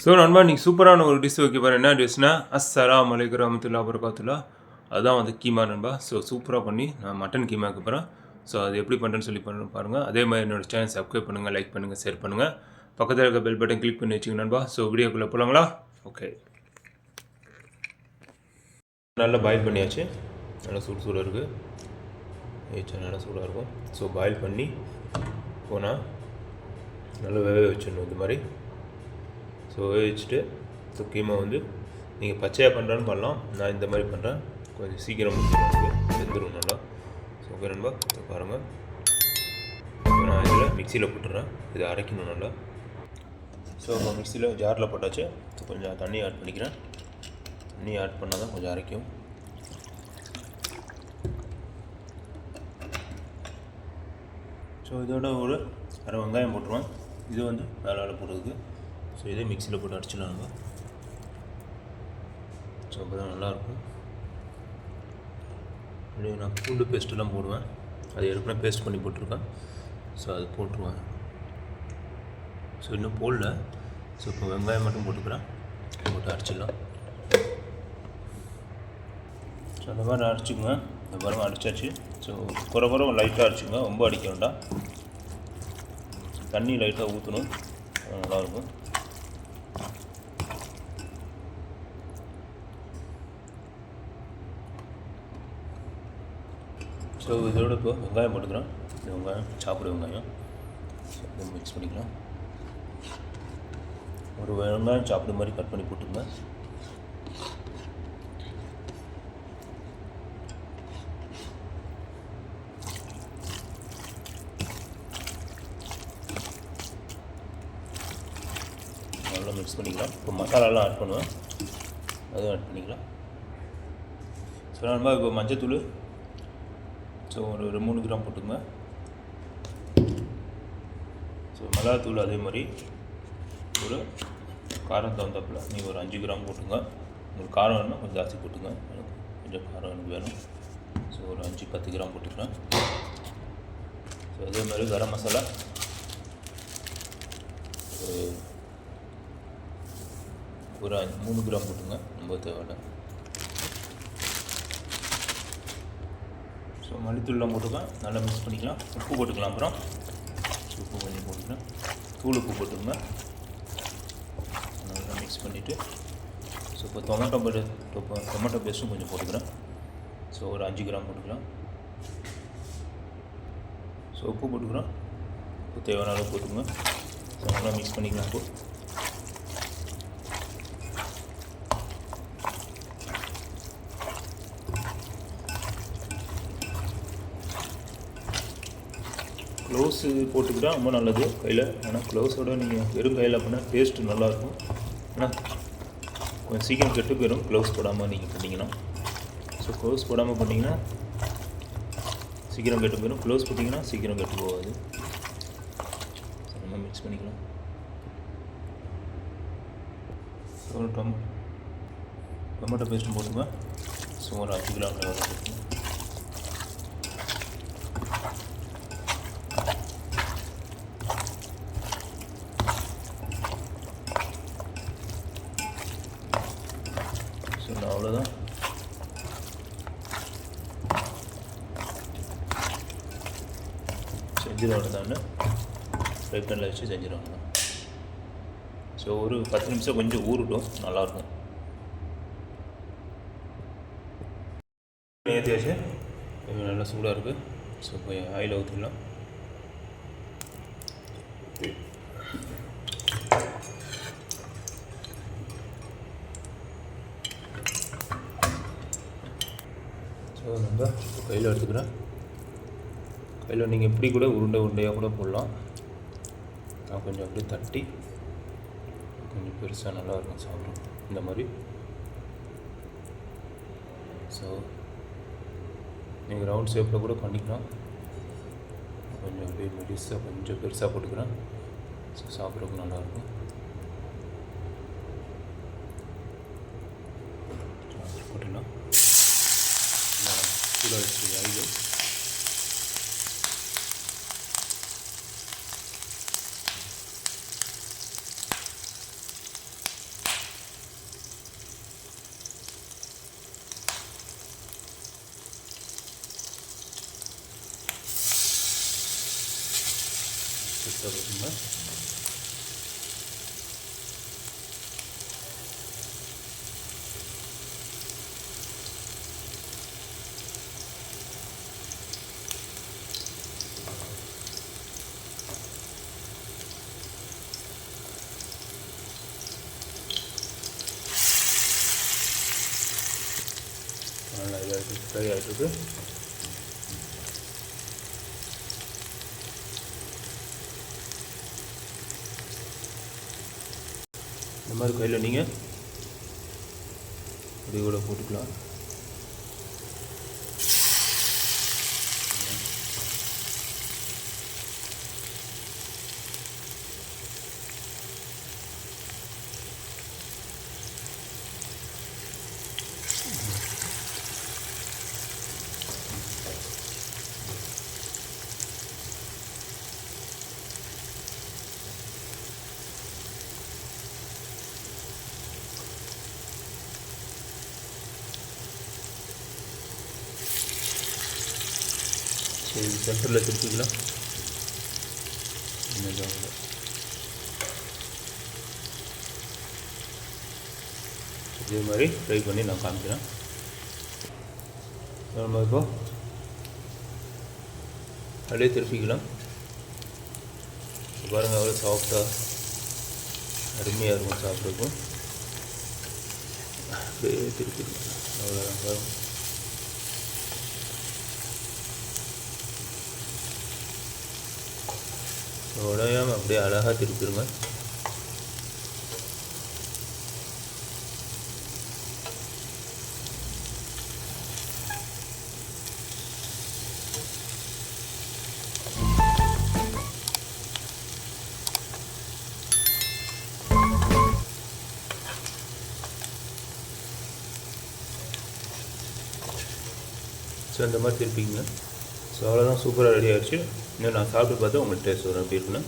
So நண்பா நீங்கள் சூப்பரான ஒரு டிஷ் வைக்க போகிறேன். என்ன டிஷ்னா அஸ்ஸலாமு அலைக்கும் வரஹ்மத்துல்லாஹி வபரகாத்துஹ். அதுதான் வந்து கீமா நண்பா. ஸோ சூப்பராக பண்ணி நான் மட்டன் கீமா வைக்க போகிறேன். ஸோ அது எப்படி பண்ணுறேன்னு சொல்லி பாருங்கள். அதே மாதிரி என்னோடய சேனல் சப்ஸ்கிரைப் பண்ணுங்கள், லைக் பண்ணுங்கள், ஷேர் பண்ணுங்கள். பக்கத்தில் இருக்க பெல் பட்டன் கிளிக் பண்ணி வச்சுங்க நண்பா. ஸோ வீடியோக்குள்ளே போகலாங்களா? ஓகே, நல்லா பாயில் பண்ணியாச்சு. நல்லா சூடாக இருக்குது. நல்லா சூடாக இருக்கும். ஸோ பாயில் பண்ணி போனால் நல்லா வேக வச்சிடணும் இந்த மாதிரி. ஸோ வேக வச்சுட்டு ஸோ கீமா வந்து நீங்கள் பச்சையாக பண்ணுறான்னு பண்ணலாம். நான் இந்த மாதிரி பண்ணுறேன். கொஞ்சம் சீக்கிரம் வெந்துடும் நல்லா. ஸோ ஓகே நண்பா, பாருங்கள். நான் இதில் மிக்சியில் போட்டுறேன். இதை அரைக்கணும் நல்லா. ஸோ இப்போ மிக்சியில் ஜாரில் போட்டாச்சு. ஸோ கொஞ்சம் தண்ணி ஆட் பண்ணிக்கிறேன். தண்ணி ஆட் பண்ணால் தான் கொஞ்சம் அரைக்கும். ஸோ இதோட ஒரு அரை வெங்காயம் போட்டுருவேன். இது வந்து வேலை போடுறதுக்கு. ஸோ இதே மிக்சியில் போட்டு அடிச்சிடலாம். ஸோ அப்போ தான் நல்லாயிருக்கும். அப்படியே நான் பூண்டு பேஸ்ட்டெல்லாம் போடுவேன். அது ஏற்கனவே பேஸ்ட் பண்ணி போட்டிருக்கேன். ஸோ அது போட்டுருவேன். ஸோ இன்னும் போடல. ஸோ இப்போ வெங்காயம் மட்டும் போட்டுக்கிறேன். போட்டு அடிச்சிடலாம். ஸோ அந்த மாதிரி அடிச்சுக்குங்க. இந்த மாதிரி அடிச்சாச்சு. ஸோ குறை லைட்டாக அடிச்சுங்க, ரொம்ப அடிக்க வேண்டாம். தண்ணி லைட்டாக ஊற்றணும், நல்லாயிருக்கும். ஸோ இதோட இப்போ வெங்காயம் போட்டுக்கிறேன். இந்த வெங்காயம் சாப்பிட வெங்காயம் மிக்ஸ் பண்ணிக்கலாம். ஒரு வெங்காயம் சாப்பிட மாதிரி கட் பண்ணி போட்டுங்க. நல்லா மிக்ஸ் பண்ணிக்கலாம். இப்போ மசாலாலாம் ஆட் பண்ணுவேன், அதுவும் ஆட் பண்ணிக்கலாம். ஸோ நம்ம இப்போ மஞ்சத்தூள் ஸோ ஒரு 3 கிராம் போட்டுங்க. ஸோ மிளகாத்தூள் அதே மாதிரி ஒரு காரம் தகுந்தாப்பில் நீங்கள் ஒரு 5 கிராம் போட்டுங்க. உங்களுக்கு காரம் வேணும்னா கொஞ்சம் ஜாஸ்தி போட்டுங்க. எனக்கு கொஞ்சம் காரம் எனக்கு வேணும். ஸோ ஒரு 5-10 கிராம் போட்டுக்கிறேன். ஸோ அதே மாதிரி கரம் மசாலா ஒரு 3 கிராம் போட்டுங்க, ரொம்ப தேவையில்லை. ஸோ மல்லித்தூள்லாம் போட்டுக்கலாம். நல்லா மிக்ஸ் பண்ணிக்கலாம். உப்பு போட்டுக்கலாம். அப்புறம் உப்பு கொஞ்சம் போட்டுக்கலாம். தூள் உப்பு போட்டுக்கோங்க. நல்லா மிக்ஸ் பண்ணிவிட்டு ஸோ இப்போ டொமேட்டோ பேஸ்ட்டும் கொஞ்சம் போட்டுக்கிறேன். ஸோ ஒரு 5 கிராம் போட்டுக்கலாம். ஸோ உப்பு போட்டுக்கிறோம். உப்பு தேவையான அளவு போட்டுக்கோங்க. ஸோ நல்லா மிக்ஸ் பண்ணிக்கலாம். இப்போ க்ளவுஸு போட்டுக்கிட்டா ரொம்ப நல்லது கையில். ஏன்னா க்ளவுஸோடு நீங்கள் வெறும் கையில் அப்படின்னா டேஸ்ட்டு நல்லாயிருக்கும். ஆனால் கொஞ்சம் சீக்கிரம் கெட்டு போயிடும் க்ளவுஸ் போடாமல் நீங்கள் பண்ணிங்கன்னா. ஸோ க்ளவுஸ் போடாமல் பண்ணிங்கன்னா சீக்கிரம் கெட்டு போயிடும். க்ளவுஸ் போட்டிங்கன்னா சீக்கிரம் கெட்டு போகாது. ஸோ நம்ம மிக்ஸ் பண்ணிக்கலாம். ஸோ டொமேட்டோ பேஸ்ட்டும் போட்டுங்க. ஸோ ஒரு 5 கிராம் போட்டுங்க. அவ்வளோதான். செஞ்சிடும் தான் ஃப்ரை பேனில் வச்சு செஞ்சிடும். ஸோ ஒரு 10 நிமிஷம் கொஞ்சம் ஊறட்டும், நல்லாயிருக்கும். ஏற்றியாச்சு. நல்லா சூடாக இருக்குது. ஸோ இப்போ ஆயில் ஊற்றிடலாம். ஸோ நம்ம கையில் எடுத்துக்கிறேன். கையில் நீங்கள் எப்படி கூட உருண்டையாக கூட போடலாம். நான் கொஞ்சம் அப்படியே தட்டி கொஞ்சம் பெருசாக நல்லாயிருக்கும் சாப்பிடும் இந்த மாதிரி. ஸோ நீங்கள் ரவுண்ட் ஷேப்பில் கூட பண்ணிக்கலாம். கொஞ்சம் அப்படியே மெடிஸாக கொஞ்சம் பெருசாக போட்டுக்கிறேன். ஸோ சாப்பிட்றதுக்கு நல்லாயிருக்கும். போட்டுக்கலாம். சூடாக வச்சு ஆயில் போட்டுங்க. நல்லா இதாக ஃப்ரை ஆகிட்டுருக்கு. இந்த மாதிரி கையில் நீங்கள் இப்படி கூட போட்டுக்கலாம். சரி, சென்டரில் திருப்பிக்கலாம். இதே மாதிரி ஃப்ரை பண்ணி நான் காமிக்கிறேன். நம்ம இப்போ அப்படியே திருப்பிக்கலாம். பாருங்கள், அவ்வளோ சாஃப்டாக அருமையாக இருக்கும் சாப்பிட்றதுக்கும். அப்படியே திருப்பிக்கலாம். அவ்வளோதான் பாருங்கள். உடையாமல் அப்படியே அழகாக திருப்பிடுங்க. ஸோ இந்த மாதிரி திருப்பிங்க. ஸோ அவ்வளோதான், சூப்பராக ரெடி ஆகிடுச்சு. இன்னும் நான் சாப்பிட்டு பார்த்தா உங்களுக்கு டேஸ்ட் வரும் எப்படி இருக்குன்னு.